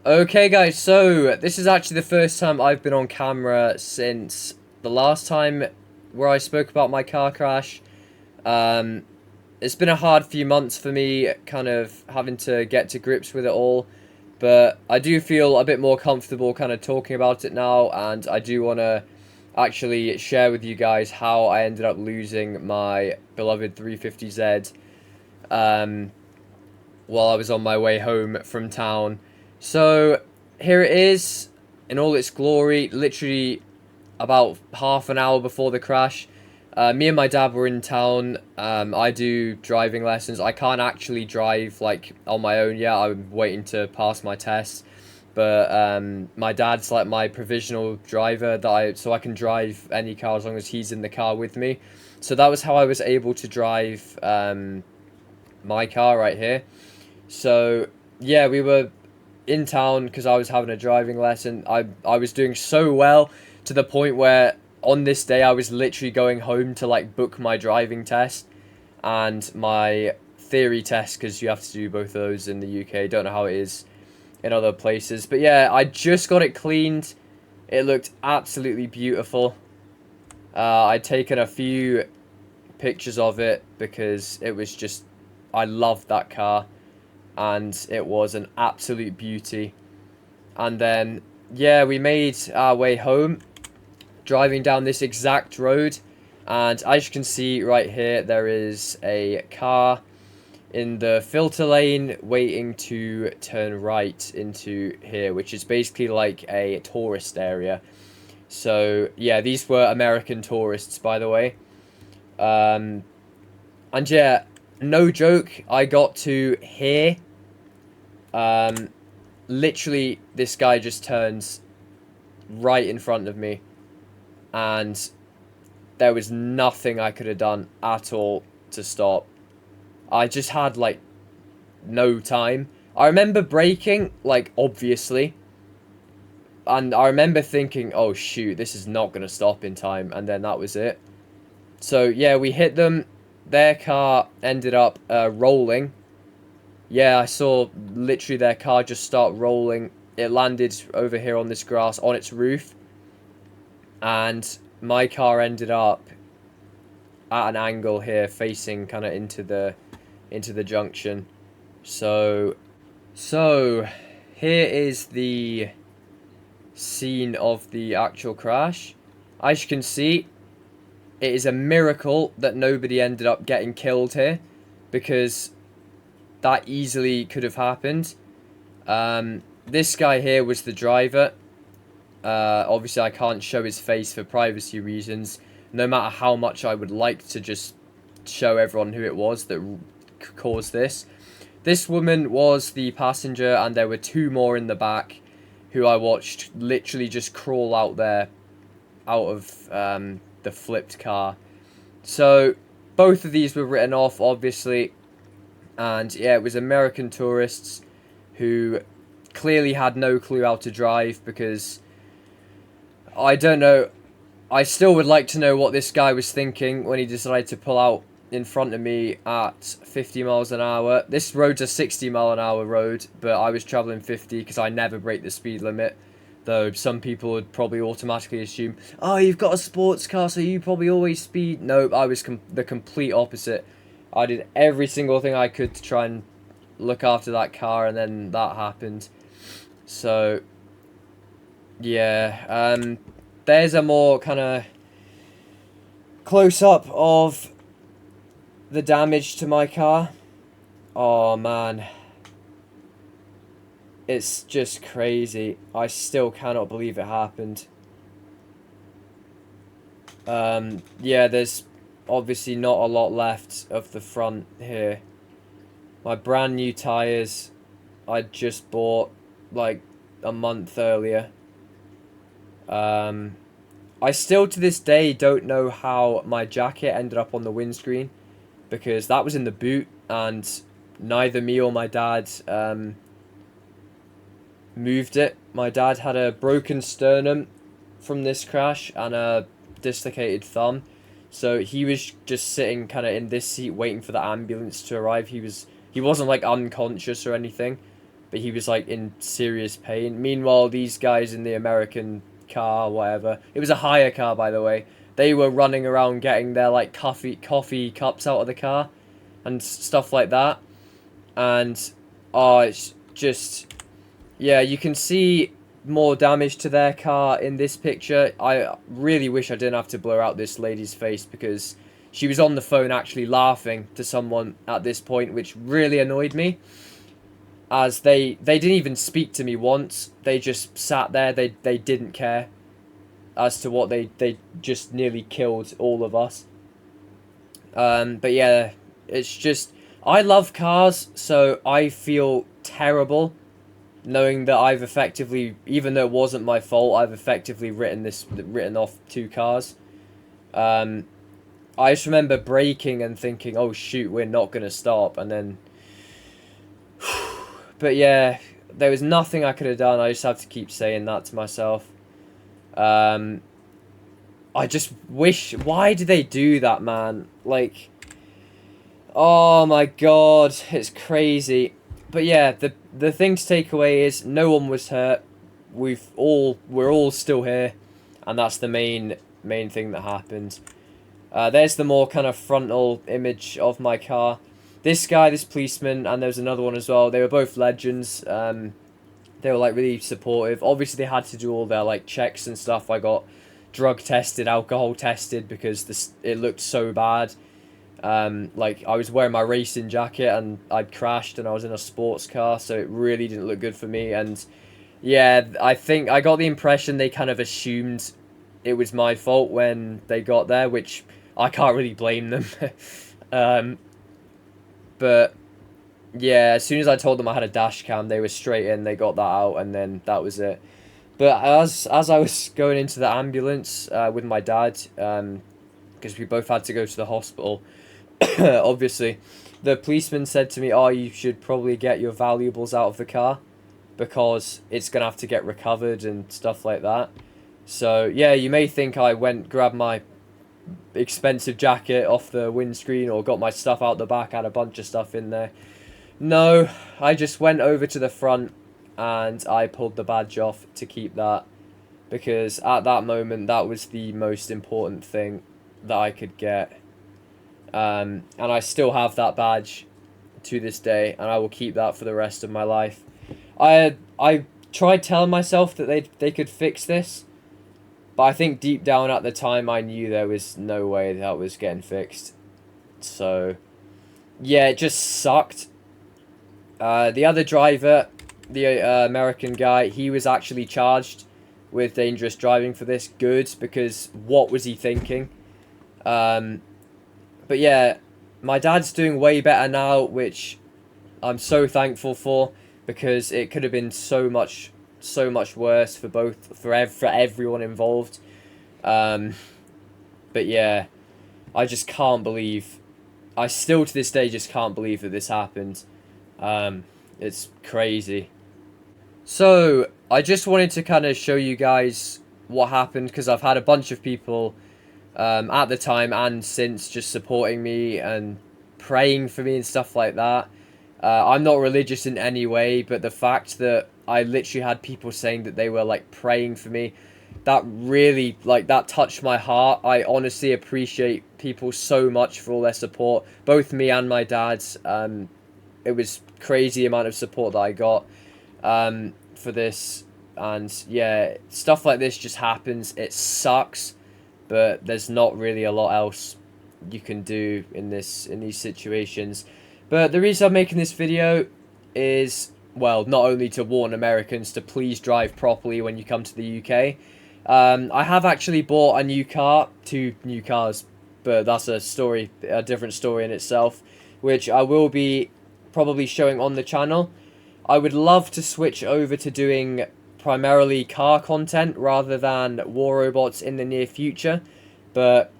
Okay, guys, so this is actually the first time I've been on camera since the last time where I spoke about my car crash. Um, it's been a hard few months for me, kind of having to get to grips with it all, but I do feel a bit more comfortable kind of talking about it now, and I do want to actually share with you guys how I ended up losing my beloved 350Z. Um, while I was on my way home from town. So here it is in all its glory, literally about half an hour before the crash. Me and my dad were in town. I do driving lessons. I can't actually drive like on my own yet. I'm waiting to pass my test. But my dad's like my provisional driver so I can drive any car as long as he's in the car with me. So that was how I was able to drive my car right here. So yeah, we were in town because I was having a driving lesson. I was doing so well to the point where on this day I was literally going home to like book my driving test and my theory test because you have to do both of those in the UK. Don't know how it is in other places, but yeah, I just got it cleaned. It looked absolutely beautiful. I'd taken a few pictures of it because it was just I loved that car and it was an absolute beauty. And then, yeah, we made our way home, driving down this exact road. And as you can see right here, there is a car in the filter lane waiting to turn right into here, which is basically like a tourist area. So, yeah, these were American tourists, by the way. Um, and yeah, no joke, I got to here. Um, Literally, this guy just turns right in front of me, and there was nothing I could have done at all to stop. I just had like no time. I remember braking, like obviously, and I remember thinking, "Oh shoot, this is not gonna stop in time," and then that was it. So yeah, we hit them. Their car ended up rolling. Yeah, I saw literally their car just start rolling. It landed over here on this grass on its roof, and my car ended up at an angle here facing kind of into the junction. So so here is the scene of the actual crash. As you can see, it is a miracle that nobody ended up getting killed here, because that easily could have happened. This guy here was the driver. Obviously, I can't show his face for privacy reasons, no matter how much I would like to just show everyone who it was that caused this. This woman was the passenger, and there were two more in the back who I watched literally just crawl out there, out of the flipped car. So, both of these were written off, obviously, and yeah, it was American tourists who clearly had no clue how to drive because I don't know. I still would like to know what this guy was thinking when he decided to pull out in front of me at 50 miles an hour. This road's a 60-mile-an-hour road, but I was traveling 50 because I never break the speed limit. Though some people would probably automatically assume, oh, you've got a sports car, so you probably always speed. Nope, I was the complete opposite. I did every single thing I could to try and look after that car, and then that happened. So, yeah, there's a more kind of close up of the damage to my car. Oh man, it's just crazy. I still cannot believe it happened. Yeah, there's obviously not a lot left of the front here. My brand new tires I just bought like a month earlier. Um, I still to this day don't know how my jacket ended up on the windscreen, because that was in the boot and neither me or my dad moved it. My dad had a broken sternum from this crash and a dislocated thumb. So he was just sitting kind of in this seat waiting for the ambulance to arrive. He wasn't like unconscious or anything. but he was like in serious pain. Meanwhile, these guys in the American car, whatever, it was a hire car, by the way, they were running around getting their like coffee cups out of the car and stuff like that. And oh, it's just, yeah, you can see more damage to their car in this picture. I really wish I didn't have to blur out this lady's face, because she was on the phone actually laughing to someone at this point, which really annoyed me, as they didn't even speak to me once. They just sat there. They didn't care as to what they just nearly killed all of us. But yeah, it's just, I love cars, so I feel terrible knowing that I've effectively, even though it wasn't my fault, I've effectively written off 2 cars. I just remember braking and thinking, oh shoot, we're not going to stop, and then, but yeah, there was nothing I could have done. I just have to keep saying that to myself. I just wish, why did they do that, man? Like, oh my god, it's crazy. But yeah, the thing to take away is no one was hurt. We're all still here, and that's the main thing that happened. There's the more kind of frontal image of my car. This guy, this policeman, and there was another one as well. They were both legends. They were like really supportive. Obviously, they had to do all their like checks and stuff. I got drug tested, alcohol tested, because it looked so bad. Like, I was wearing my racing jacket and I'd crashed and I was in a sports car, so it really didn't look good for me. And yeah, I think I got the impression they kind of assumed it was my fault when they got there, which I can't really blame them. But yeah, as soon as I told them I had a dash cam, they were straight in, they got that out, and then that was it. But as I was going into the ambulance with my dad, because we both had to go to the hospital, obviously, the policeman said to me, oh, you should probably get your valuables out of the car, because it's going to have to get recovered and stuff like that. So, yeah, you may think I grabbed my expensive jacket off the windscreen or got my stuff out the back, had a bunch of stuff in there. No, I just went over to the front and I pulled the badge off to keep that, because at that moment, that was the most important thing that I could get. And I still have that badge to this day, and I will keep that for the rest of my life. I tried telling myself that they could fix this, but I think deep down at the time I knew there was no way that was getting fixed. So yeah, it just sucked. The other driver, the American guy, he was actually charged with dangerous driving for this. Good, because what was he thinking? But yeah, my dad's doing way better now, which I'm so thankful for, because it could have been so much worse for everyone involved. But yeah, I just can't believe, I still to this day just can't believe that this happened. It's crazy. So I just wanted to kind of show you guys what happened, because I've had a bunch of people at the time and since just supporting me and praying for me and stuff like that. I'm not religious in any way, but the fact that I literally had people saying that they were like praying for me, that really, like, that touched my heart. I honestly appreciate people so much for all their support, both me and my dad's. It was crazy amount of support that I got for this, and yeah, stuff like this just happens. It sucks, but there's not really a lot else you can do in these situations. But the reason I'm making this video is, well, not only to warn Americans to please drive properly when you come to the UK. I have actually bought a new car, 2 new cars, but that's a different story in itself, which I will be probably showing on the channel. I would love to switch over to doing primarily car content rather than War Robots in the near future, but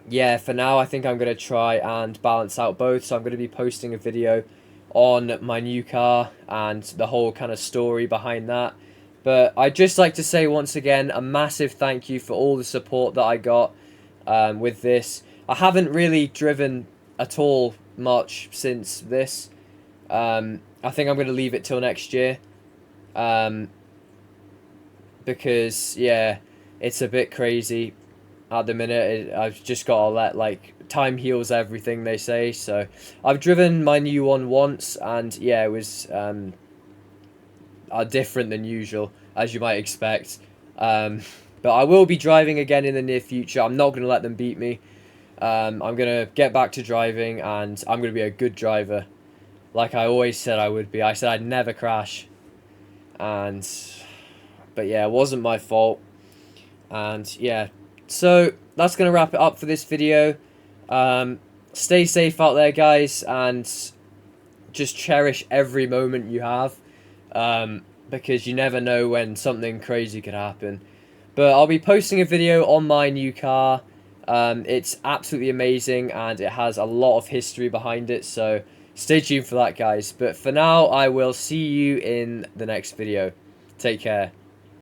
yeah, for now I think I'm going to try and balance out both. So I'm going to be posting a video on my new car and the whole kind of story behind that. But I'd just like to say once again a massive thank you for all the support that I got with this. I haven't really driven at all much since this. I think I'm going to leave it till next year. Because, yeah, it's a bit crazy at the minute. I've just got to let, like, time heals everything, they say. So I've driven my new one once, and yeah, it was different than usual, as you might expect. But I will be driving again in the near future. I'm not going to let them beat me. I'm going to get back to driving, and I'm going to be a good driver. Like I always said I would be. I said I'd never crash. And, but yeah, it wasn't my fault. And yeah, so that's going to wrap it up for this video. Stay safe out there, guys, and just cherish every moment you have. Because you never know when something crazy could happen. But I'll be posting a video on my new car. It's absolutely amazing, and it has a lot of history behind it, so stay tuned for that, guys. But for now, I will see you in the next video. Take care.